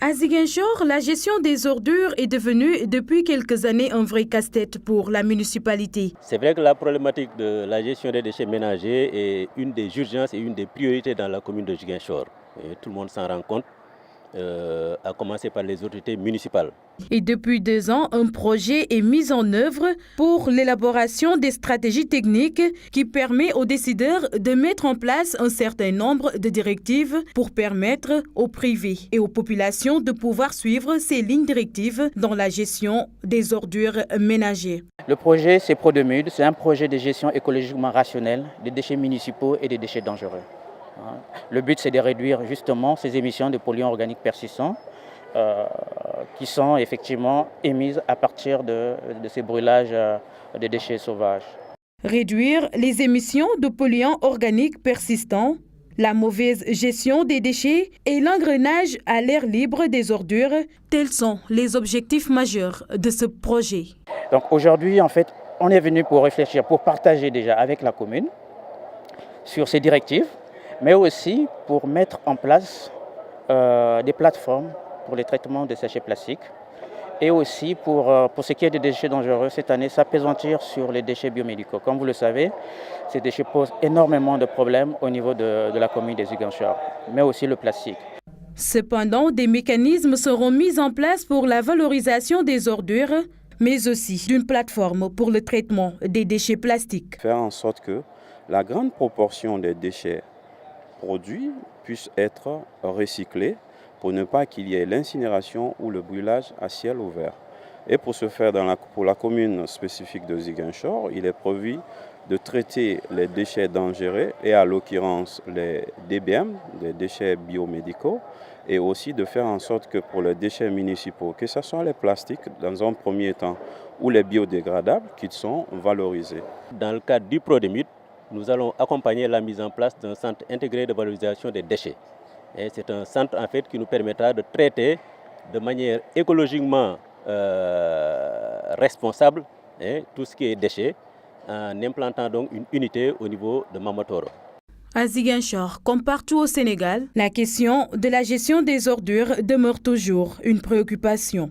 À Ziguinchor, la gestion des ordures est devenue depuis quelques années un vrai casse-tête pour la municipalité. C'est vrai que la problématique de la gestion des déchets ménagers est une des urgences et une des priorités dans la commune de Ziguinchor. Et tout le monde s'en rend compte, à commencer par les autorités municipales. Et depuis 2 ans, un projet est mis en œuvre pour l'élaboration des stratégies techniques qui permet aux décideurs de mettre en place un certain nombre de directives pour permettre aux privés et aux populations de pouvoir suivre ces lignes directives dans la gestion des ordures ménagères. Le projet, c'est ProDeMUD, c'est un projet de gestion écologiquement rationnelle des déchets municipaux et des déchets dangereux. Le but, c'est de réduire justement ces émissions de polluants organiques persistants qui sont effectivement émises à partir de ces brûlages de déchets sauvages. Réduire les émissions de polluants organiques persistants, la mauvaise gestion des déchets et l'engrenage à l'air libre des ordures, tels sont les objectifs majeurs de ce projet. Donc aujourd'hui, en fait, on est venu pour réfléchir, pour partager déjà avec la commune sur ces directives, mais aussi pour mettre en place des plateformes pour les traitements des déchets plastiques et aussi pour ce qui est des déchets dangereux cette année, s'appesantir sur les déchets biomédicaux. Comme vous le savez, ces déchets posent énormément de problèmes au niveau de la commune des Ziguinchor, mais aussi le plastique. Cependant, des mécanismes seront mis en place pour la valorisation des ordures, mais aussi d'une plateforme pour le traitement des déchets plastiques. Faire en sorte que la grande proportion des déchets produits puissent être recyclés pour ne pas qu'il y ait l'incinération ou le brûlage à ciel ouvert. Et pour ce faire, pour la commune spécifique de Ziguinchor, il est prévu de traiter les déchets dangereux et à l'occurrence les DBM, les déchets biomédicaux, et aussi de faire en sorte que pour les déchets municipaux, que ce soit les plastiques dans un premier temps ou les biodégradables, qu'ils sont valorisés. Dans le cadre du ProDeMUD, nous allons accompagner la mise en place d'un centre intégré de valorisation des déchets. C'est un centre en fait qui nous permettra de traiter de manière écologiquement responsable tout ce qui est déchets en implantant donc une unité au niveau de Mamotoro. À Ziguinchor, comme partout au Sénégal, la question de la gestion des ordures demeure toujours une préoccupation.